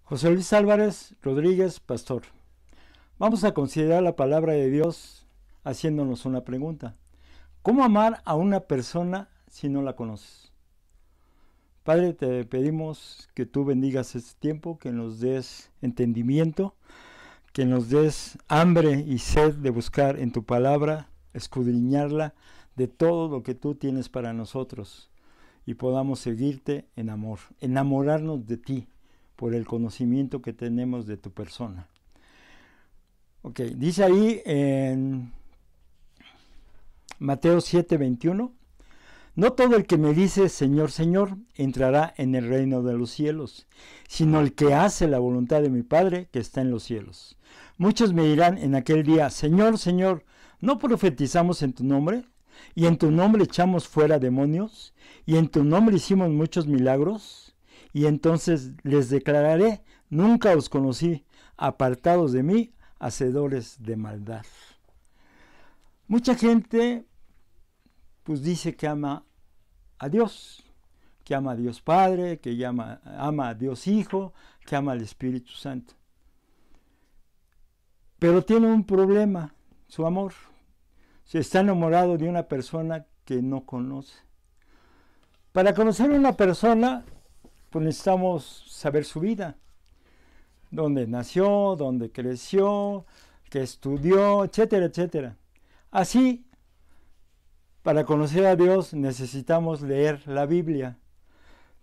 José Luis Álvarez Rodríguez, pastor. Vamos a considerar la palabra de Dios haciéndonos una pregunta. ¿Cómo amar a una persona si no la conoces? Padre, te pedimos que tú bendigas este tiempo, que nos des entendimiento, que nos des hambre y sed de buscar en tu palabra, escudriñarla de todo lo que tú tienes para nosotros y podamos seguirte en amor, enamorarnos de ti por el conocimiento que tenemos de tu persona. Ok, dice ahí en Mateo 7:21, no todo el que me dice Señor, Señor, entrará en el reino de los cielos, sino el que hace la voluntad de mi Padre que está en los cielos. Muchos me dirán en aquel día, Señor, Señor, ¿no profetizamos en tu nombre? ¿Y en tu nombre echamos fuera demonios? ¿Y en tu nombre hicimos muchos milagros? Y entonces les declararé, nunca os conocí, apartados de mí, hacedores de maldad. Mucha gente pues dice que ama a Dios, que ama a Dios Padre, que ama a Dios Hijo, que ama al Espíritu Santo. Pero tiene un problema, su amor. Se está enamorado de una persona que no conoce. Para conocer a una persona, pues necesitamos saber su vida. Dónde nació, dónde creció, qué estudió, etcétera, etcétera. Así, para conocer a Dios necesitamos leer la Biblia.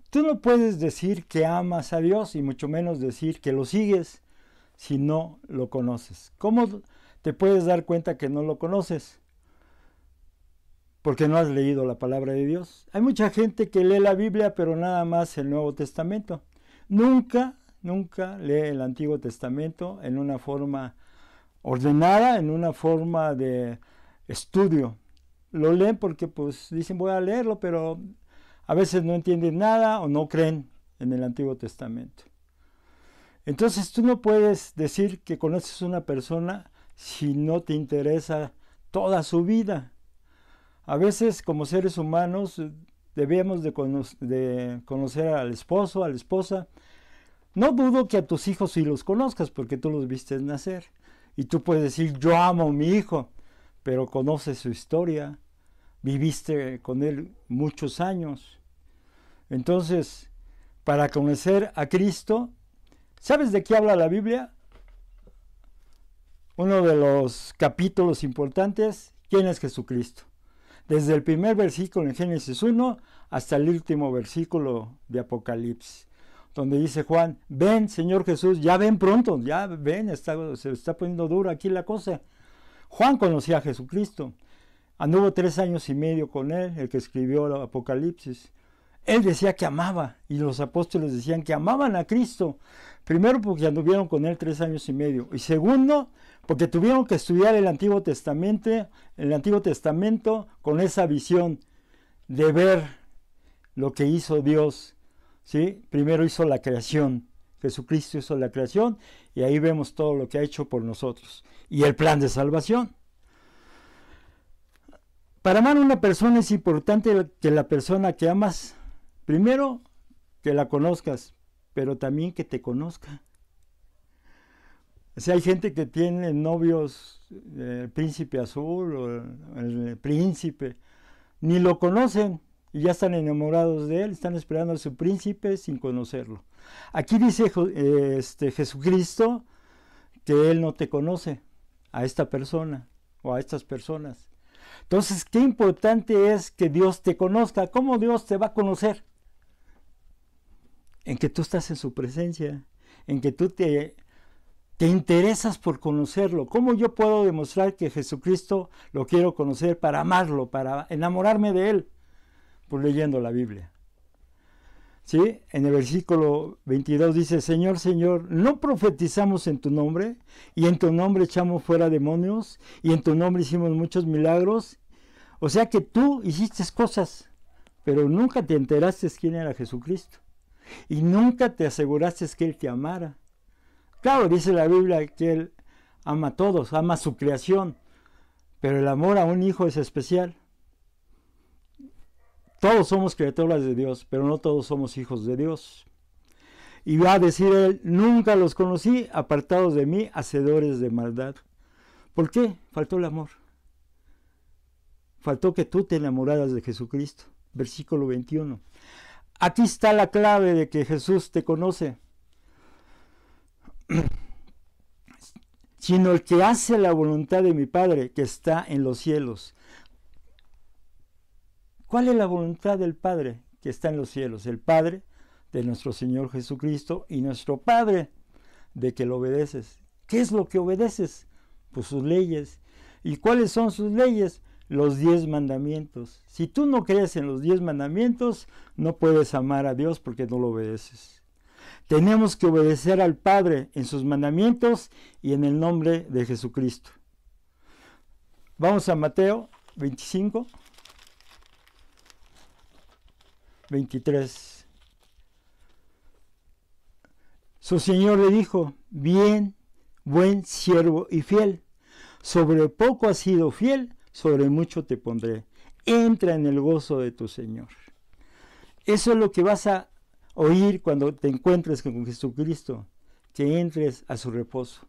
Tú no puedes decir que amas a Dios y mucho menos decir que lo sigues si no lo conoces. ¿Cómo te puedes dar cuenta que no lo conoces? Porque no has leído la palabra de Dios. Hay mucha gente que lee la Biblia, pero nada más el Nuevo Testamento. Nunca lee el Antiguo Testamento en una forma ordenada, en una forma de estudio. Lo leen porque pues dicen voy a leerlo, pero a veces no entienden nada o no creen en el Antiguo Testamento. Entonces tú no puedes decir que conoces a una persona si no te interesa toda su vida. A veces como seres humanos debemos de conocer al esposo, a la esposa. No dudo que a tus hijos sí los conozcas porque tú los viste nacer. Y tú puedes decir yo amo a mi hijo, pero conoces su historia, viviste con él muchos años. Entonces, para conocer a Cristo, ¿sabes de qué habla la Biblia? Uno de los capítulos importantes, ¿quién es Jesucristo? Desde el primer versículo en Génesis 1 hasta el último versículo de Apocalipsis, donde dice Juan, ven Señor Jesús, ya ven pronto, ya ven, se está poniendo dura aquí la cosa. Juan conocía a Jesucristo, anduvo 3 años y medio con él, el que escribió el Apocalipsis. Él decía que amaba, y los apóstoles decían que amaban a Cristo. Primero porque anduvieron con él 3 años y medio. Y segundo, porque tuvieron que estudiar el Antiguo Testamento con esa visión de ver lo que hizo Dios. ¿Sí? Primero hizo la creación. Jesucristo hizo la creación y ahí vemos todo lo que ha hecho por nosotros. Y el plan de salvación. Para amar a una persona es importante que la persona que amas, primero, que la conozcas, pero también que te conozca. O sea, hay gente que tiene novios, el príncipe azul o el príncipe, ni lo conocen y ya están enamorados de él, están esperando a su príncipe sin conocerlo. Aquí dice Jesucristo que él no te conoce a esta persona o a estas personas. Entonces, qué importante es que Dios te conozca. ¿Cómo Dios te va a conocer? En que tú estás en su presencia, en que tú te interesas por conocerlo. ¿Cómo yo puedo demostrar que Jesucristo lo quiero conocer para amarlo, para enamorarme de él? Pues leyendo la Biblia. ¿Sí? En el versículo 22 dice, Señor, Señor, ¿no profetizamos en tu nombre? Y en tu nombre echamos fuera demonios, y en tu nombre hicimos muchos milagros. O sea que tú hiciste cosas, pero nunca te enteraste quién era Jesucristo. Y nunca te aseguraste que Él te amara. Claro, dice la Biblia que Él ama a todos, ama a su creación, pero el amor a un hijo es especial. Todos somos criaturas de Dios, pero no todos somos hijos de Dios. Y va a decir él, nunca los conocí, apartados de mí, hacedores de maldad. ¿Por qué? Faltó el amor. Faltó que tú te enamoraras de Jesucristo. Versículo 21. Aquí está la clave de que Jesús te conoce. Sino el que hace la voluntad de mi Padre que está en los cielos. ¿Cuál es la voluntad del Padre que está en los cielos? El Padre de nuestro Señor Jesucristo y nuestro Padre de que lo obedeces. ¿Qué es lo que obedeces? Pues sus leyes. ¿Y cuáles son sus leyes? Los 10 mandamientos. Si tú no crees en los 10 mandamientos, no puedes amar a Dios porque no lo obedeces. Tenemos que obedecer al Padre en sus mandamientos y en el nombre de Jesucristo. Vamos a Mateo 25, 23. Su Señor le dijo, bien, buen siervo y fiel, sobre poco has sido fiel, sobre mucho te pondré. Entra en el gozo de tu Señor. Eso es lo que vas a oír cuando te encuentres con Jesucristo, que entres a su reposo.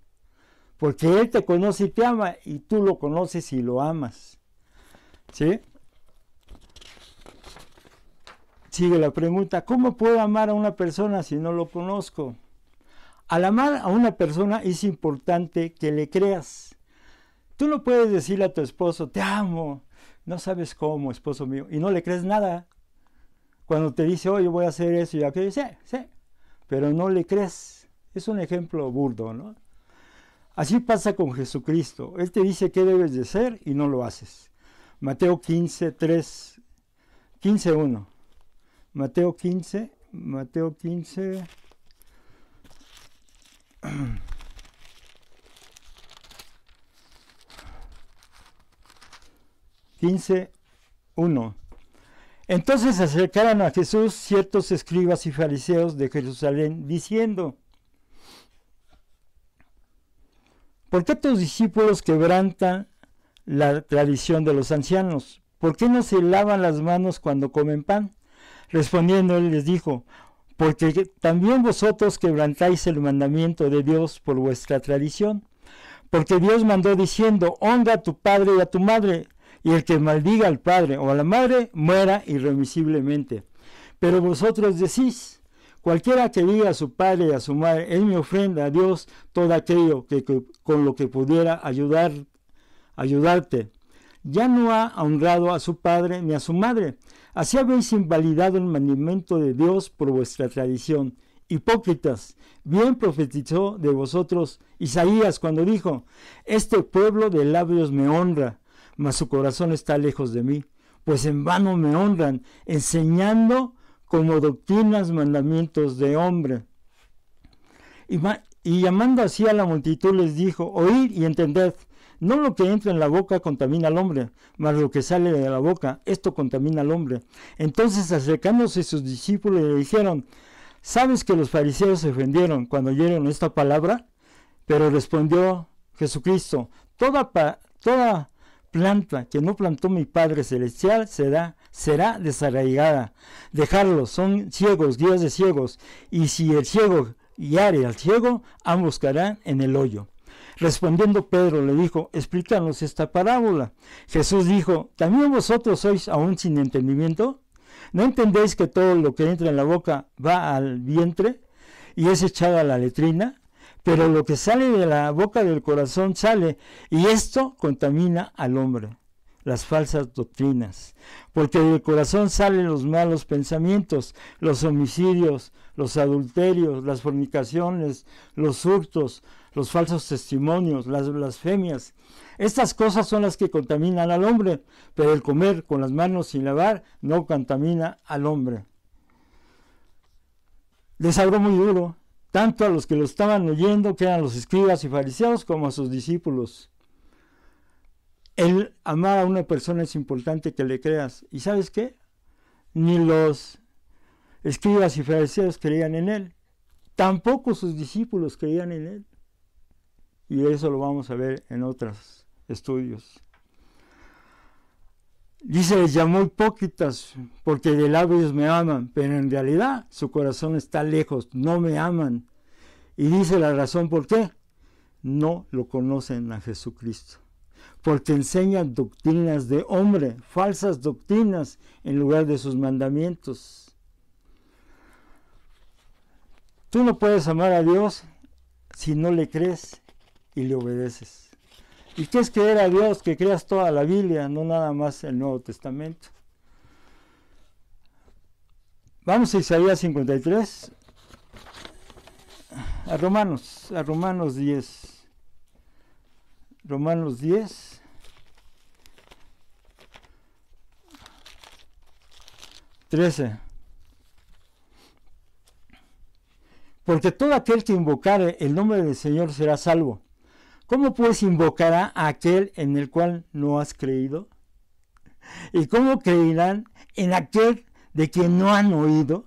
Porque Él te conoce y te ama, y tú lo conoces y lo amas. ¿Sí? Sigue la pregunta, ¿cómo puedo amar a una persona si no lo conozco? Al amar a una persona es importante que le creas. Tú no puedes decirle a tu esposo, te amo, no sabes cómo, esposo mío, y no le crees nada. Cuando te dice, oye, voy a hacer eso y aquello, sí, pero no le crees. Es un ejemplo burdo, ¿no? Así pasa con Jesucristo. Él te dice qué debes de ser y no lo haces. Mateo 15, 3, 15, 1. Mateo 15, 15, 1. Entonces se acercaron a Jesús ciertos escribas y fariseos de Jerusalén, diciendo, ¿por qué tus discípulos quebrantan la tradición de los ancianos? ¿Por qué no se lavan las manos cuando comen pan? Respondiendo él les dijo, porque también vosotros quebrantáis el mandamiento de Dios por vuestra tradición. Porque Dios mandó diciendo, honra a tu padre y a tu madre, y el que maldiga al padre o a la madre, muera irremisiblemente. Pero vosotros decís, cualquiera que diga a su padre y a su madre, es mi ofrenda a Dios todo aquello que con lo que pudiera ayudarte, ya no ha honrado a su padre ni a su madre. Así habéis invalidado el mandamiento de Dios por vuestra tradición. Hipócritas, bien profetizó de vosotros Isaías cuando dijo, este pueblo de labios me honra, mas su corazón está lejos de mí, pues en vano me honran, enseñando como doctrinas mandamientos de hombre. Y llamando así a la multitud les dijo, oíd y entended, no lo que entra en la boca contamina al hombre, mas lo que sale de la boca, esto contamina al hombre. Entonces acercándose sus discípulos le dijeron, ¿sabes que los fariseos se ofendieron cuando oyeron esta palabra? Pero respondió Jesucristo, toda planta que no plantó mi Padre Celestial será desarraigada. Dejarlos, son ciegos, guías de ciegos, y si el ciego guiare al ciego, ambos caerán en el hoyo. Respondiendo Pedro le dijo, explícanos esta parábola. Jesús dijo, ¿también vosotros sois aún sin entendimiento? ¿No entendéis que todo lo que entra en la boca va al vientre y es echado a la letrina? Pero lo que sale de la boca del corazón sale, y esto contamina al hombre, las falsas doctrinas. Porque del corazón salen los malos pensamientos, los homicidios, los adulterios, las fornicaciones, los hurtos, los falsos testimonios, las blasfemias. Estas cosas son las que contaminan al hombre, pero el comer con las manos sin lavar no contamina al hombre. Les habló muy duro, tanto a los que lo estaban oyendo, que eran los escribas y fariseos, como a sus discípulos. El amar a una persona es importante que le creas. ¿Y sabes qué? Ni los escribas y fariseos creían en él. Tampoco sus discípulos creían en él. Y eso lo vamos a ver en otros estudios. Dice, les llamó hipócritas porque de labios me aman, pero en realidad su corazón está lejos, no me aman. Y dice la razón por qué. No lo conocen a Jesucristo. Porque enseñan doctrinas de hombre, falsas doctrinas en lugar de sus mandamientos. Tú no puedes amar a Dios si no le crees y le obedeces. ¿Y qué es creer a Dios? Que creas toda la Biblia, no nada más el Nuevo Testamento. Vamos a Isaías 53, a Romanos 10. Romanos 10. Porque todo aquel que invocare el nombre del Señor será salvo. ¿Cómo pues invocará a aquel en el cual no has creído? ¿Y cómo creerán en aquel de quien no han oído?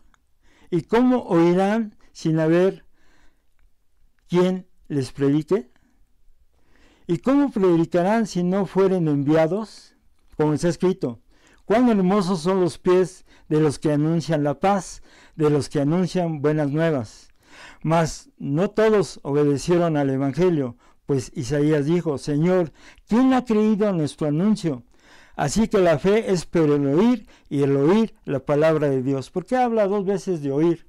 ¿Y cómo oirán sin haber quien les predique? ¿Y cómo predicarán si no fueren enviados? Como está escrito, cuán hermosos son los pies de los que anuncian la paz, de los que anuncian buenas nuevas. Mas no todos obedecieron al Evangelio, pues Isaías dijo, Señor, ¿quién ha creído a nuestro anuncio? Así que la fe es por el oír, y el oír la palabra de Dios. ¿Por qué habla dos veces de oír?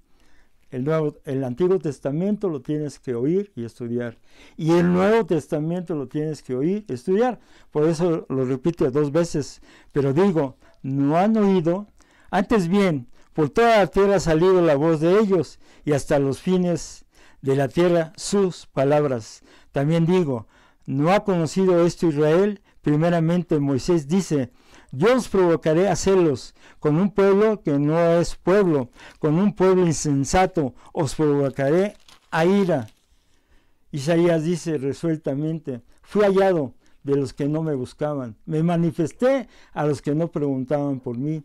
El Antiguo Testamento lo tienes que oír y estudiar. Y el Nuevo Testamento lo tienes que oír y estudiar. Por eso lo repito dos veces. Pero digo, no han oído. Antes bien, por toda la tierra ha salido la voz de ellos, y hasta los fines de la tierra sus palabras. También digo, ¿no ha conocido esto Israel? Primeramente Moisés dice, yo os provocaré a celos con un pueblo que no es pueblo, con un pueblo insensato, os provocaré a ira. Isaías dice resueltamente, fui hallado de los que no me buscaban, me manifesté a los que no preguntaban por mí.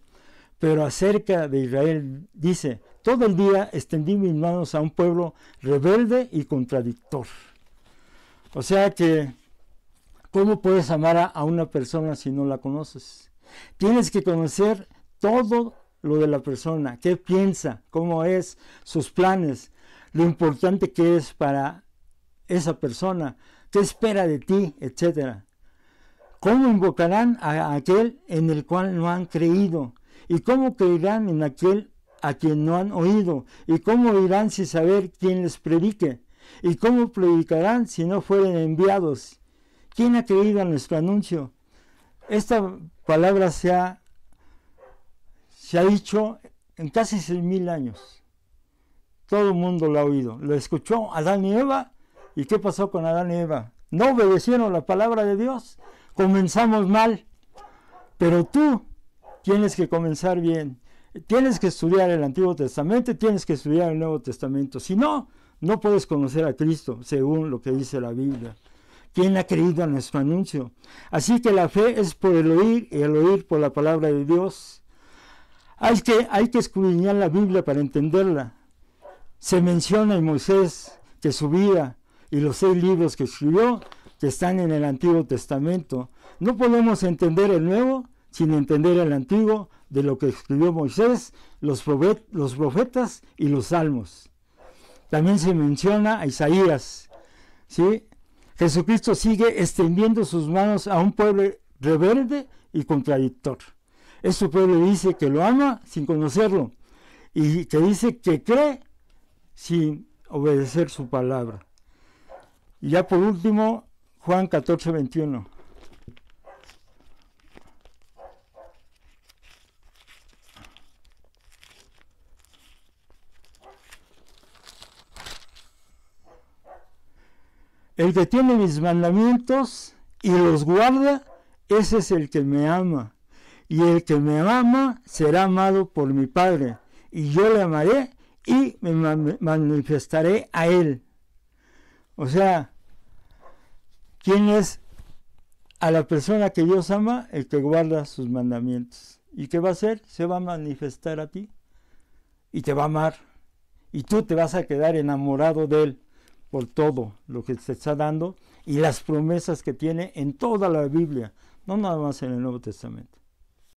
Pero acerca de Israel dice, todo el día extendí mis manos a un pueblo rebelde y contradictor. O sea que, ¿cómo puedes amar a una persona si no la conoces? Tienes que conocer todo lo de la persona, qué piensa, cómo es, sus planes, lo importante que es para esa persona, qué espera de ti, etc. ¿Cómo invocarán a aquel en el cual no han creído? ¿Y cómo creerán en aquel a quien no han oído? ¿Y cómo oirán sin saber quién les predique? ¿Y cómo predicarán si no fueren enviados? ¿Quién ha creído a nuestro anuncio? Esta palabra se ha dicho en casi 6,000 años. Todo el mundo lo ha oído. Lo escuchó Adán y Eva. ¿Y qué pasó con Adán y Eva? No obedecieron la palabra de Dios. Comenzamos mal. Pero tú tienes que comenzar bien. Tienes que estudiar el Antiguo Testamento y tienes que estudiar el Nuevo Testamento. Si no, no puedes conocer a Cristo, según lo que dice la Biblia. ¿Quién ha creído a nuestro anuncio? Así que la fe es por el oír y el oír por la palabra de Dios. Hay que escudriñar la Biblia para entenderla. Se menciona en Moisés que su vida y los 6 libros que escribió que están en el Antiguo Testamento. No podemos entender el Nuevo sin entender el Antiguo de lo que escribió Moisés, los profetas y los salmos. También se menciona a Isaías, ¿sí? Jesucristo sigue extendiendo sus manos a un pueblo rebelde y contradictor. Este pueblo dice que lo ama sin conocerlo y que dice que cree sin obedecer su palabra. Y ya por último, Juan 14:21. El que tiene mis mandamientos y los guarda, ese es el que me ama. Y el que me ama será amado por mi Padre. Y yo le amaré y me manifestaré a él. O sea, ¿quién es a la persona que Dios ama? El que guarda sus mandamientos. ¿Y qué va a hacer? Se va a manifestar a ti. Y te va a amar. Y tú te vas a quedar enamorado de él por todo lo que te está dando y las promesas que tiene en toda la Biblia, no nada más en el Nuevo Testamento.